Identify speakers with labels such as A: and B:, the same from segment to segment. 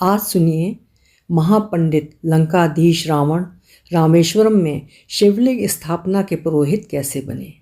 A: आज सुनिए महापंडित लंकाधीश रावण रामेश्वरम में शिवलिंग स्थापना के पुरोहित कैसे बने।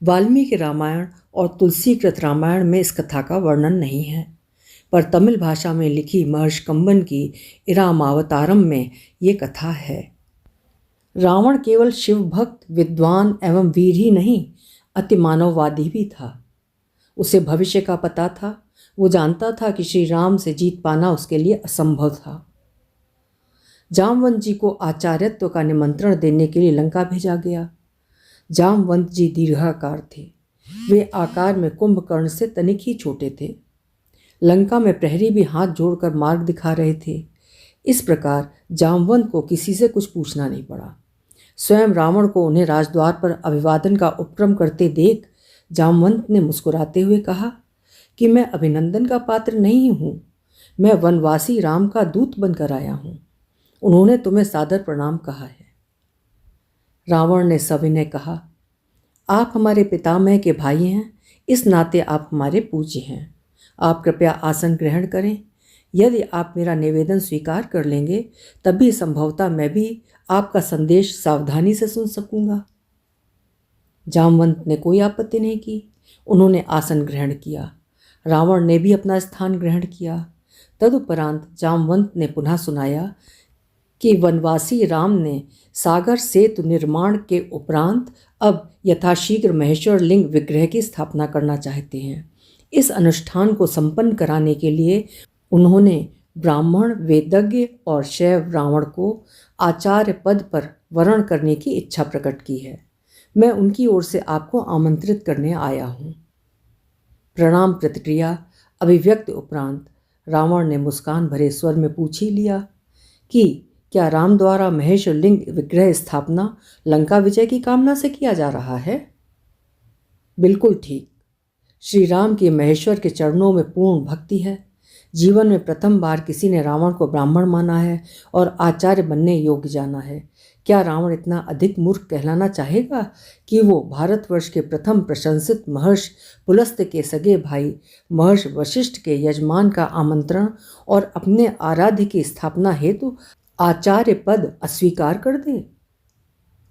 A: वाल्मीकि रामायण और तुलसीकृत रामायण में इस कथा का वर्णन नहीं है, पर तमिल भाषा में लिखी महर्षि कंबन की इरामावतारम में ये कथा है। रावण केवल शिव भक्त, विद्वान एवं वीर ही नहीं, अति मानववादी भी था। उसे भविष्य का पता था। वो जानता था कि श्री राम से जीत पाना उसके लिए असंभव था। जामवंत जी को आचार्यत्व का निमंत्रण देने के लिए लंका भेजा गया। जामवंत जी दीर्घाकार थे। वे आकार में कुंभकर्ण से तनिक ही छोटे थे। लंका में प्रहरी भी हाथ जोड़कर मार्ग दिखा रहे थे। इस प्रकार जामवंत को किसी से कुछ पूछना नहीं पड़ा। स्वयं रावण को उन्हें राजद्वार पर अभिवादन का उपक्रम करते देख जामवंत ने मुस्कुराते हुए कहा कि मैं अभिनंदन का पात्र नहीं हूँ, मैं वनवासी राम का दूत बनकर आया हूँ। उन्होंने तुम्हें सादर प्रणाम कहा है। रावण ने सविनय कहा, आप हमारे पितामह के भाई हैं, इस नाते आप हमारे पूज्य हैं। आप कृपया आसन ग्रहण करें। यदि आप मेरा निवेदन स्वीकार कर लेंगे तभी संभवतः मैं भी आपका संदेश सावधानी से सुन सकूंगा। जामवंत ने कोई आपत्ति नहीं की। उन्होंने आसन ग्रहण किया। रावण ने भी अपना स्थान ग्रहण किया। तदुपरांत जामवंत ने पुनः सुनाया कि वनवासी राम ने सागर सेतु निर्माण के उपरांत अब यथाशीघ्र महेश्वर लिंग विग्रह की स्थापना करना चाहते हैं। इस अनुष्ठान को संपन्न कराने के लिए उन्होंने ब्राह्मण, वेदज्ञ और शैव रावण को आचार्य पद पर वरण करने की इच्छा प्रकट की है। मैं उनकी ओर से आपको आमंत्रित करने आया हूँ। प्रणाम प्रतिक्रिया अभिव्यक्ति उपरांत रावण ने मुस्कान भरे स्वर में पूछ ही लिया कि क्या राम द्वारा महेश्वर लिंग विग्रह स्थापना लंका विजय की कामना से किया जा रहा है? बिल्कुल ठीक। श्री राम की महेश्वर के चरणों में पूर्ण भक्ति है। जीवन में प्रथम बार किसी ने रावण को ब्राह्मण माना है और आचार्य बनने योग्य जाना है। क्या रावण इतना अधिक मूर्ख कहलाना चाहेगा कि वो भारतवर्ष के प्रथम प्रशंसित महर्षि पुलस्त्य के सगे भाई महर्षि वशिष्ठ के यजमान का आमंत्रण और अपने आराध्य की स्थापना हेतु आचार्य पद अस्वीकार कर दे?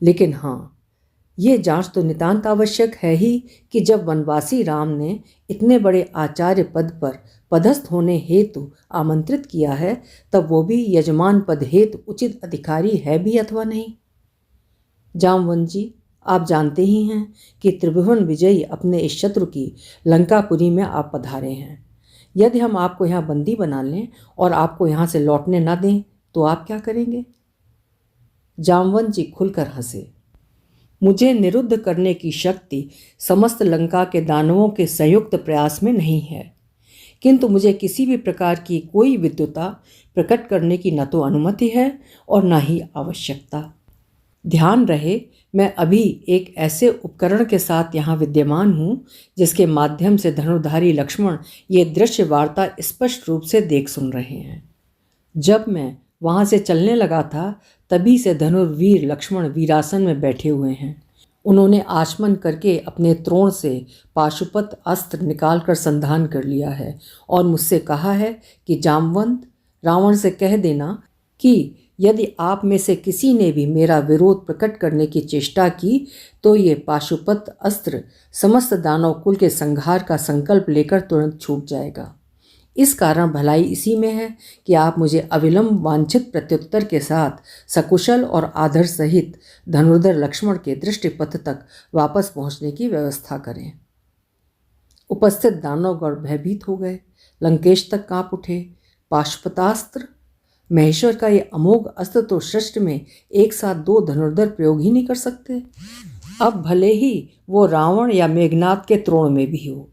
A: लेकिन हाँ, ये जांच तो नितांत आवश्यक है ही कि जब वनवासी राम ने इतने बड़े आचार्य पद पर पदस्थ होने हेतु आमंत्रित किया है, तब वो भी यजमान पद हेतु उचित अधिकारी है भी अथवा नहीं। जामवंत जी, आप जानते ही हैं कि त्रिभुवन विजयी अपने इस शत्रु की लंकापुरी में आप पधारे हैं। यदि हम आपको यहाँ बंदी बना लें और आपको यहाँ से लौटने न दें तो आप क्या करेंगे? जामवंत जी खुलकर हंसे। मुझे निरुद्ध करने की शक्ति समस्त लंका के दानवों के संयुक्त प्रयास में नहीं है, किंतु मुझे किसी भी प्रकार की कोई विद्युता प्रकट करने की न तो अनुमति है और न ही आवश्यकता। ध्यान रहे, मैं अभी एक ऐसे उपकरण के साथ यहाँ विद्यमान हूँ जिसके माध्यम से धनुर्धारी लक्ष्मण ये दृश्य वार्ता स्पष्ट रूप से देख सुन रहे हैं। जब मैं वहाँ से चलने लगा था तभी से धनुर्वीर लक्ष्मण वीरासन में बैठे हुए हैं। उन्होंने आचमन करके अपने त्रोण से पाशुपत अस्त्र निकालकर संधान कर लिया है और मुझसे कहा है कि जामवंत, रावण से कह देना कि यदि आप में से किसी ने भी मेरा विरोध प्रकट करने की चेष्टा की तो ये पाशुपत अस्त्र समस्त दानव कुल के संहार का संकल्प लेकर तुरंत छूट जाएगा। इस कारण भलाई इसी में है कि आप मुझे अविलंब वांछित प्रत्युत्तर के साथ सकुशल और आदर सहित धनुर्धर लक्ष्मण के दृष्टिपथ तक वापस पहुंचने की व्यवस्था करें। उपस्थित दानवगण भयभीत हो गए। लंकेश तक कांप उठे। पाशुपतास्त्र, महेश्वर का ये अमोघ अस्त्र तो सृष्टि में एक साथ दो धनुर्धर प्रयोग ही नहीं कर सकते। अब भले ही वो रावण या मेघनाद के त्रोण में भी हो।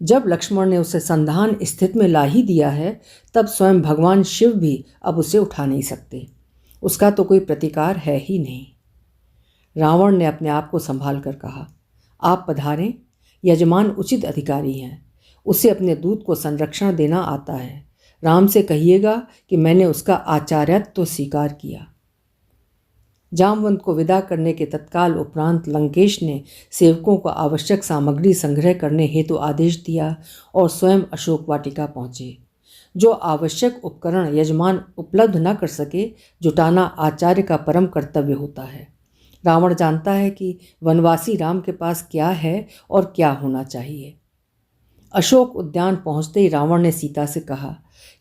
A: जब लक्ष्मण ने उसे संधान स्थिति में ला ही दिया है, तब स्वयं भगवान शिव भी अब उसे उठा नहीं सकते। उसका तो कोई प्रतिकार है ही नहीं। रावण ने अपने आप को संभाल कर कहा, आप पधारें। यजमान उचित अधिकारी हैं। उसे अपने दूत को संरक्षण देना आता है। राम से कहिएगा कि मैंने उसका आचार्यत्व तो स्वीकार किया। जामवंत को विदा करने के तत्काल उपरांत लंकेश ने सेवकों को आवश्यक सामग्री संग्रह करने हेतु आदेश दिया और स्वयं अशोक वाटिका पहुँचे। जो आवश्यक उपकरण यजमान उपलब्ध न कर सके जुटाना आचार्य का परम कर्तव्य होता है। रावण जानता है कि वनवासी राम के पास क्या है और क्या होना चाहिए। अशोक उद्यान पहुंचते ही रावण ने सीता से कहा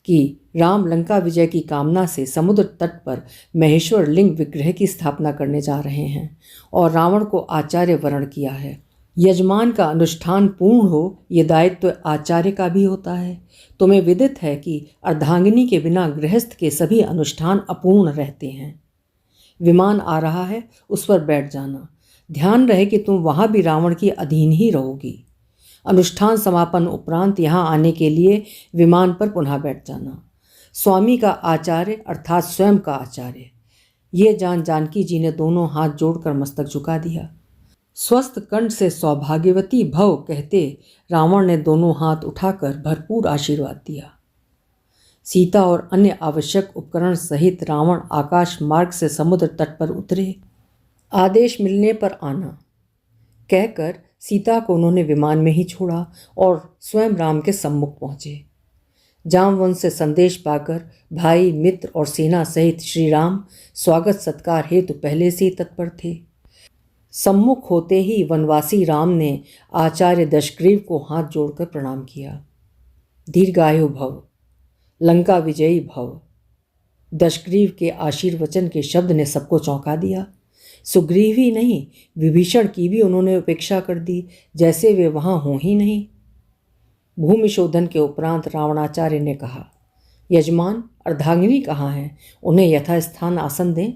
A: कि राम लंका विजय की कामना से समुद्र तट पर महेश्वर लिंग विग्रह की स्थापना करने जा रहे हैं और रावण को आचार्य वरण किया है। यजमान का अनुष्ठान पूर्ण हो ये दायित्व आचार्य का भी होता है। तुम्हें विदित है कि अर्धांगिनी के बिना गृहस्थ के सभी अनुष्ठान अपूर्ण रहते हैं। विमान आ रहा है, उस पर बैठ जाना। ध्यान रहे कि तुम वहाँ भी रावण के अधीन ही रहोगी। अनुष्ठान समापन उपरांत यहाँ आने के लिए विमान पर पुनः बैठ जाना। स्वामी का आचार्य अर्थात स्वयं का आचार्य। ये जान जानकी जी ने दोनों हाथ जोड़कर मस्तक झुका दिया। स्वस्थ कंठ से सौभाग्यवती भव कहते रावण ने दोनों हाथ उठाकर भरपूर आशीर्वाद दिया। सीता और अन्य आवश्यक उपकरण सहित रावण आकाश मार्ग से समुद्र तट पर उतरे। आदेश मिलने पर आना कहकर सीता को उन्होंने विमान में ही छोड़ा और स्वयं राम के सम्मुख पहुँचे। जामवंत से संदेश पाकर भाई मित्र और सेना सहित श्री राम स्वागत सत्कार हेतु पहले से ही तत्पर थे। सम्मुख होते ही वनवासी राम ने आचार्य दशग्रीव को हाथ जोड़कर प्रणाम किया। दीर्घायु भव, लंका विजयी भव। दशग्रीव के आशीर्वचन के शब्द ने सबको चौंका दिया। सुग्रीव ही नहीं, विभीषण की भी उन्होंने उपेक्षा कर दी, जैसे वे वहाँ हों ही नहीं। भूमि शोधन के उपरांत रावणाचार्य ने कहा, यजमान अर्धांगिनी कहाँ हैं? उन्हें यथास्थान आसन दें।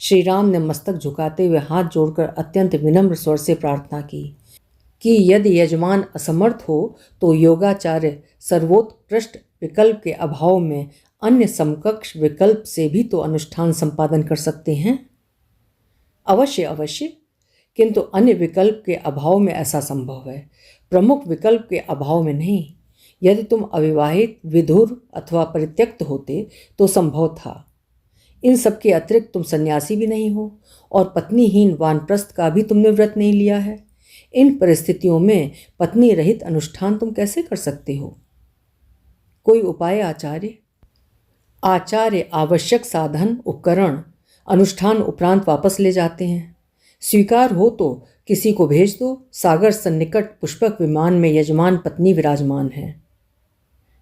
A: श्री राम ने मस्तक झुकाते हुए हाथ जोड़कर अत्यंत विनम्र स्वर से प्रार्थना की कि यदि यजमान असमर्थ हो तो योगाचार्य सर्वोत्कृष्ट विकल्प के अभाव में अन्य समकक्ष विकल्प से भी तो अनुष्ठान संपादन कर सकते हैं। अवश्य अवश्य, किंतु अन्य विकल्प के अभाव में ऐसा संभव है, प्रमुख विकल्प के अभाव में नहीं। यदि तुम अविवाहित, विधुर अथवा परित्यक्त होते तो संभव था। इन सब के अतिरिक्त तुम सन्यासी भी नहीं हो और पत्नीहीन वानप्रस्थ का भी तुमने व्रत नहीं लिया है। इन परिस्थितियों में पत्नी रहित अनुष्ठान तुम कैसे कर सकते हो? कोई उपाय आचार्य? आचार्य आवश्यक साधन उपकरण अनुष्ठान उपरांत वापस ले जाते हैं। स्वीकार हो तो किसी को भेज दो। सागर सन्निकट पुष्पक विमान में यजमान पत्नी विराजमान है।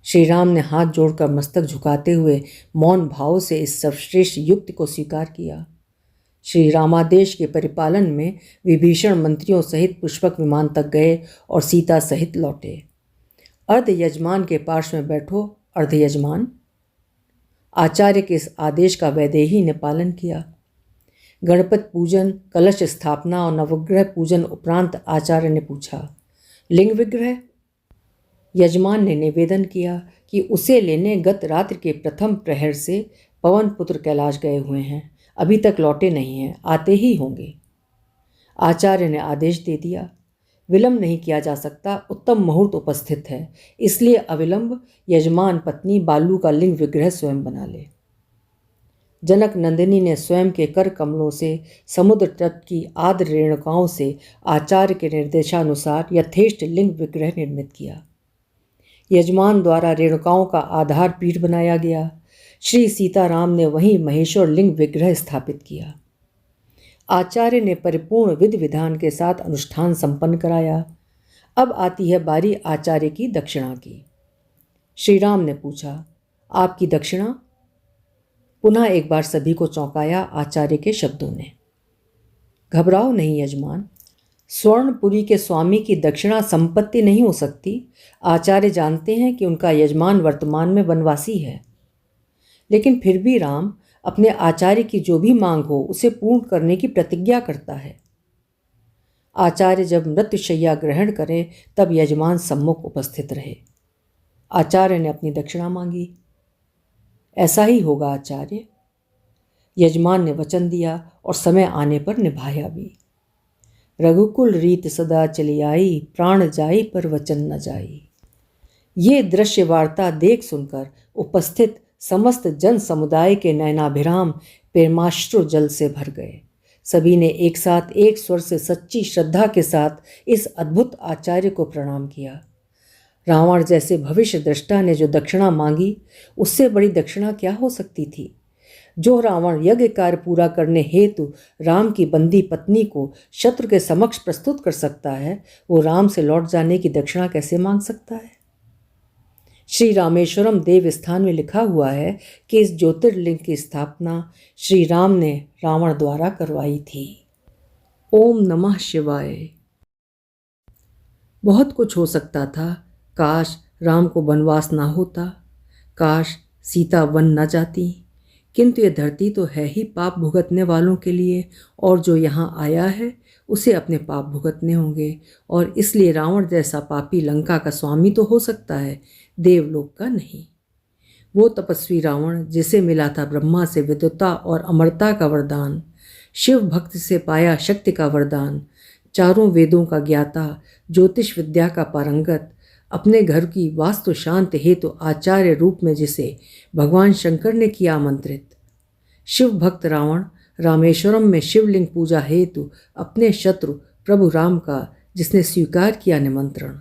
A: श्री राम ने हाथ जोड़कर मस्तक झुकाते हुए मौन भाव से इस सर्वश्रेष्ठ युक्ति को स्वीकार किया। श्री रामादेश के परिपालन में विभीषण मंत्रियों सहित पुष्पक विमान तक गए और सीता सहित लौटे। अर्ध यजमान के पार्श्व में बैठो अर्ध यजमान। आचार्य के इस आदेश का वैदेही ने पालन किया। गणपति पूजन, कलश स्थापना और नवग्रह पूजन उपरांत आचार्य ने पूछा, लिंग विग्रह? यजमान ने निवेदन किया कि उसे लेने गत रात्रि के प्रथम प्रहर से पवन पुत्र कैलाश गए हुए हैं, अभी तक लौटे नहीं हैं, आते ही होंगे। आचार्य ने आदेश दे दिया, विलंब नहीं किया जा सकता, उत्तम मुहूर्त उपस्थित है, इसलिए अविलंब यजमान पत्नी बालू का लिंग विग्रह स्वयं बना ले। जनक नंदिनी ने स्वयं के कर कमलों से समुद्र तट की आर्द्र रेणुकाओं से आचार्य के निर्देशानुसार यथेष्ट लिंग विग्रह निर्मित किया। यजमान द्वारा रेणुकाओं का आधार पीठ बनाया गया। श्री सीताराम ने वहीं महेश्वर लिंग विग्रह स्थापित किया। आचार्य ने परिपूर्ण विधि विधान के साथ अनुष्ठान संपन्न कराया। अब आती है बारी आचार्य की दक्षिणा की। श्री राम ने पूछा, आपकी दक्षिणा? पुनः एक बार सभी को चौंकाया आचार्य के शब्दों ने। घबराओ नहीं यजमान, स्वर्णपुरी के स्वामी की दक्षिणा संपत्ति नहीं हो सकती। आचार्य जानते हैं कि उनका यजमान वर्तमान में वनवासी है, लेकिन फिर भी राम अपने आचार्य की जो भी मांग हो उसे पूर्ण करने की प्रतिज्ञा करता है। आचार्य जब मृत्युशय्या ग्रहण करें तब यजमान सम्मुख उपस्थित रहे। आचार्य ने अपनी दक्षिणा मांगी। ऐसा ही होगा आचार्य। यजमान ने वचन दिया और समय आने पर निभाया भी। रघुकुल रीत सदा चली आई, प्राण जाई पर वचन न जाई। ये दृश्य वार्ता देख सुनकर उपस्थित समस्त जन समुदाय के नयनाभिराम प्रेमाश्रु जल से भर गए। सभी ने एक साथ एक स्वर से सच्ची श्रद्धा के साथ इस अद्भुत आचार्य को प्रणाम किया। रावण जैसे भविष्य दृष्टा ने जो दक्षिणा मांगी, उससे बड़ी दक्षिणा क्या हो सकती थी। जो रावण यज्ञ कार्य पूरा करने हेतु राम की बंदी पत्नी को शत्रु के समक्ष प्रस्तुत कर सकता है, वो राम से लौट जाने की दक्षिणा कैसे मांग सकता है। श्री रामेश्वरम देव स्थान में लिखा हुआ है कि इस ज्योतिर्लिंग की स्थापना श्री राम ने रावण द्वारा करवाई थी। ओम नमः शिवाय। बहुत कुछ हो सकता था। काश राम को वनवास ना होता, काश सीता वन न जाती, किंतु ये धरती तो है ही पाप भुगतने वालों के लिए, और जो यहाँ आया है उसे अपने पाप भुगतने होंगे। और इसलिए रावण जैसा पापी लंका का स्वामी तो हो सकता है, देवलोक का नहीं। वो तपस्वी रावण जिसे मिला था ब्रह्मा से विद्वता और अमरता का वरदान, शिव भक्त से पाया शक्ति का वरदान, चारों वेदों का ज्ञाता, ज्योतिष विद्या का पारंगत, अपने घर की वास्तु शांति हेतु आचार्य रूप में जिसे भगवान शंकर ने किया आमंत्रित, शिव भक्त रावण रामेश्वरम में शिवलिंग पूजा हेतु अपने शत्रु प्रभु राम का जिसने स्वीकार किया निमंत्रण,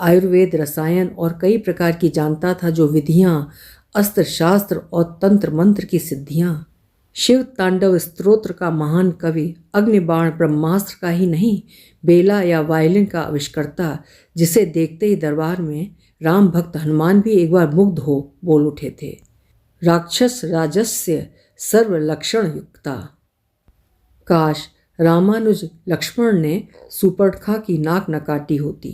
A: आयुर्वेद, रसायन और कई प्रकार की जानता था जो विधियाँ, अस्त्र शास्त्र और तंत्र मंत्र की सिद्धियाँ, शिव तांडव स्तोत्र का महान कवि, अग्निबाण ब्रह्मास्त्र का ही नहीं, बेला या वायलिन का आविष्कर्ता, जिसे देखते ही दरबार में राम भक्त हनुमान भी एक बार मुग्ध हो बोल उठे थे, राक्षस राजस्य सर्व लक्षण युक्ता। काश रामानुज लक्ष्मण ने सुपर्णखा की नाक न काटी होती,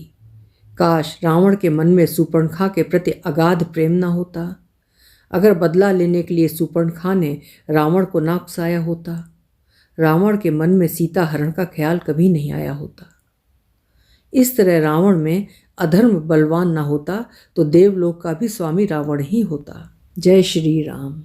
A: काश रावण के मन में सुपर्णखा के प्रति अगाध प्रेम न होता, अगर बदला लेने के लिए सुपर्णखा ने रावण को ना उकसाया होता, रावण के मन में सीता हरण का ख्याल कभी नहीं आया होता। इस तरह रावण में अधर्म बलवान न होता तो देवलोक का भी स्वामी रावण ही होता। जय श्री राम।